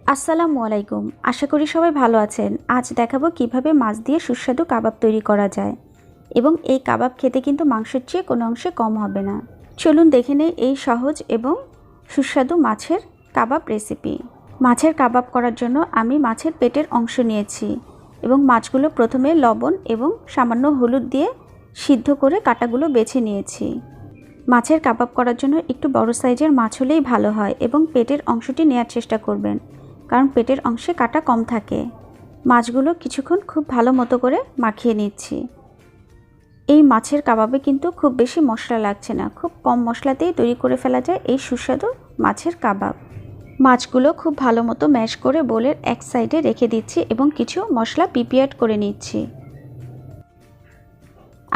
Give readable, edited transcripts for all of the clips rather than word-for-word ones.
আসসালামু আলাইকুম। আশা করি সবাই ভালো আছেন। আজ দেখাবো কিভাবে মাছ দিয়ে সুস্বাদু কাবাব তৈরি করা যায় এবং এই কাবাব খেতে কিন্তু মাংসের চেয়ে কোনো অংশে কম হবে না। চলুন দেখে নেই এই সহজ এবং সুস্বাদু মাছের কাবাব রেসিপি। মাছের কাবাব করার জন্য আমি মাছের পেটের অংশ নিয়েছি এবং মাছগুলো প্রথমে লবণ এবং সামান্য হলুদ দিয়ে সিদ্ধ করে কাঁটাগুলো বেছে নিয়েছি। মাছের কাবাব করার জন্য একটু বড় সাইজের মাছ হলেই ভালো হয় এবং পেটের অংশটি নেয়ার চেষ্টা করবেন, কারণ পেটের অংশে কাঁটা কম থাকে। মাছগুলো কিছুক্ষণ খুব ভালো মতো করে মাখিয়ে নিচ্ছি। এই মাছের কাবাবে কিন্তু খুব বেশি মশলা লাগছে না, খুব কম মশলাতেই তৈরি করে ফেলা যায় এই সুস্বাদু মাছের কাবাব। মাছগুলো খুব ভালো মতো ম্যাশ করে বোলের এক সাইডে রেখে দিচ্ছি এবং কিছু মশলা প্রিপেয়ার করে নিচ্ছি।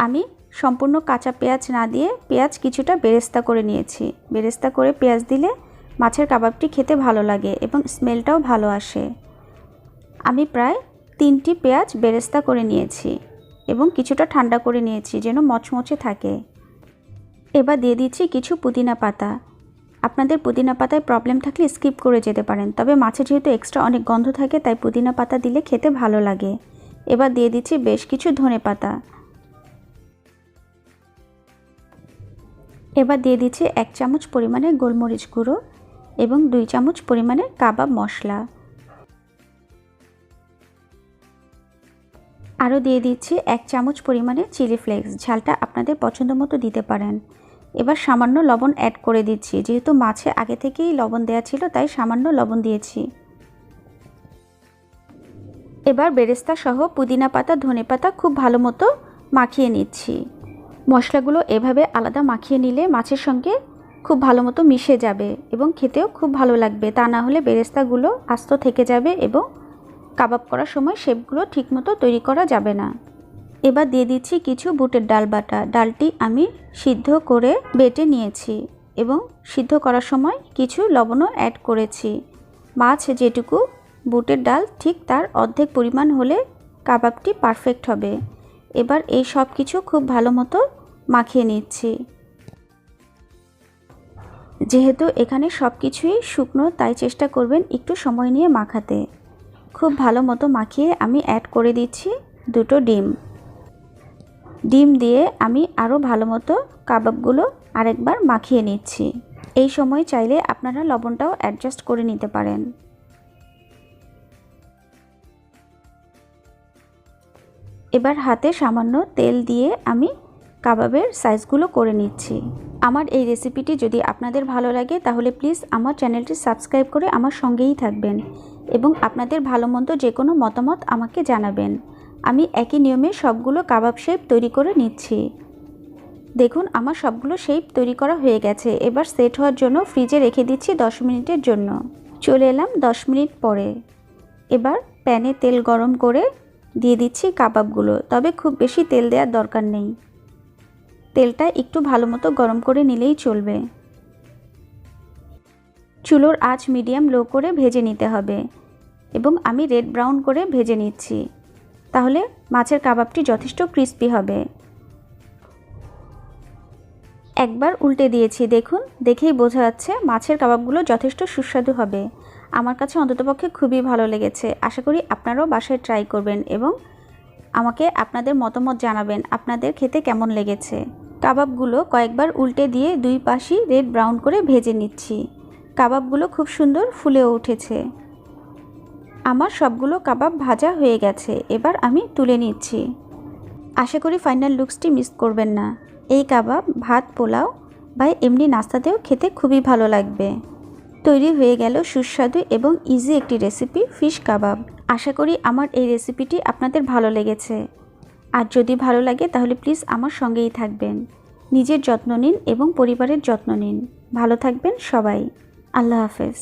আমি সম্পূর্ণ কাঁচা পেঁয়াজ না দিয়ে পেঁয়াজ কিছুটা বেরেস্তা করে নিয়েছি। বেরেস্তা করে পেঁয়াজ দিলে মাছের কাবাবটি খেতে ভালো লাগে এবং স্মেলটাও ভালো আসে। আমি প্রায় 3টি পেঁয়াজ বেরেস্তা করে নিয়েছি এবং কিছুটা ঠান্ডা করে নিয়েছি যেন মচমচে থাকে। এবার দিয়ে দিচ্ছি কিছু পুদিনা পাতা। আপনাদের পুদিনা পাতায় প্রবলেম থাকলে স্কিপ করে যেতে পারেন, তবে মাছে যেহেতু এক্সট্রা অনেক গন্ধ থাকে তাই পুদিনা পাতা দিলে খেতে ভালো লাগে। এবার দিয়ে দিচ্ছি বেশ কিছু ধনেপাতা। এবার দিয়ে দিচ্ছি 1 চামচ পরিমাণে গোলমরিচ গুঁড়ো এবং 2 চামচ পরিমাণে কাবাব মশলা। আরও দিয়ে দিচ্ছি 1 চামচ পরিমাণে চিলি ফ্লেক্স। ঝালটা আপনাদের পছন্দ মতো দিতে পারেন। এবার সামান্য লবণ অ্যাড করে দিচ্ছি, যেহেতু মাছে আগে থেকেই লবণ দেওয়া ছিল তাই সামান্য লবণ দিয়েছি। এবার বেরেস্তা সহ পুদিনা পাতা ধনেপাতা খুব ভালো মতো মাখিয়ে নিচ্ছি। মশলাগুলো এভাবে আলাদা মাখিয়ে নিলে মাছের সঙ্গে খুব ভালো মতো মিশে যাবে এবং খেতেও খুব ভালো লাগবে। তা না হলে বেরেস্তাগুলো আস্ত থেকে যাবে এবং কাবাব করার সময় শেপগুলো ঠিকমতো তৈরি করা যাবে না। এবার দিয়ে দিচ্ছি কিছু বুটের ডাল বাটা। ডালটি আমি সিদ্ধ করে বেটে নিয়েছি এবং সিদ্ধ করার সময় কিছু লবণও অ্যাড করেছি। মাছ যেটুকু বুটের ডাল ঠিক তার অর্ধেক পরিমাণ হলে কাবাবটি পারফেক্ট হবে। এবার এই সব কিছু খুব ভালো মতো মাখিয়ে নিচ্ছি। যেহেতু এখানে সব কিছুই শুকনো তাই চেষ্টা করবেন একটু সময় নিয়ে মাখাতে। খুব ভালো মতো মাখিয়ে আমি অ্যাড করে দিচ্ছি 2টো ডিম। ডিম দিয়ে আমি আরও ভালো মতো কাবাবগুলো আরেকবার মাখিয়ে নিচ্ছি। এই সময় চাইলে আপনারা লবণটাও অ্যাডজাস্ট করে নিতে পারেন। এবার হাতে সামান্য তেল দিয়ে আমি কাবাবের সাইজগুলো করে নিচ্ছি। আমার এই রেসিপিটি যদি আপনাদের ভালো লাগে তাহলে প্লিজ আমার চ্যানেলটি সাবস্ক্রাইব করে আমার সঙ্গেই থাকবেন এবং আপনাদের ভালো মন্দ যে কোনো মতামত আমাকে জানাবেন। আমি একই নিয়মে সবগুলো কাবাব শেপ তৈরি করে নিচ্ছি। দেখুন আমার সবগুলো শেপ তৈরি করা হয়ে গেছে। এবার সেট হওয়ার জন্য ফ্রিজে রেখে দিচ্ছি 10 মিনিটের জন্য। চলে এলাম 10 মিনিট পরে। এবার প্যানে তেল গরম করে দিয়ে দিচ্ছি কাবাবগুলো, তবে খুব বেশি তেল দেওয়ার দরকার নেই। তেলটা একটু ভালো মতো গরম করে নিলেই চলবে। চুলোর আঁচ মিডিয়াম লো করে ভেজে নিতে হবে এবং আমি রেড ব্রাউন করে ভেজে নিচ্ছি, তাহলে মাছের কাবাবটি যথেষ্ট ক্রিস্পি হবে। একবার উল্টে দিয়েছি, দেখুন দেখেই বোঝা যাচ্ছে মাছের কাবাবগুলো যথেষ্ট সুস্বাদু হবে। আমার কাছে অন্ততপক্ষে খুবই ভালো লেগেছে। আশা করি আপনারাও বাসায় ট্রাই করবেন এবং আমাকে আপনাদের মতামত জানাবেন আপনাদের খেতে কেমন লেগেছে। কাবাবগুলো কয়েকবার উল্টে দিয়ে 2 পাশই রেড ব্রাউন করে ভেজে নিচ্ছি। কাবাবগুলো খুব সুন্দর ফুলেও উঠেছে। আমার সবগুলো কাবাব ভাজা হয়ে গেছে। এবার আমি তুলে নিচ্ছি। আশা করি ফাইনাল লুকসটি মিস করবেন না। এই কাবাব ভাত, পোলাও বা এমনি নাস্তাতেও খেতে খুবই ভালো লাগবে। তৈরি হয়ে গেল সুস্বাদু এবং ইজি একটি রেসিপি ফিশ কাবাব। আশা করি আমার এই রেসিপিটি আপনাদের ভালো লেগেছে। আর যদি ভালো লাগে তাহলে প্লিজ আমার সঙ্গেই থাকবেন। নিজের যত্ন নিন এবং পরিবারের যত্ন নিন। ভালো থাকবেন সবাই। আল্লাহ হাফেজ।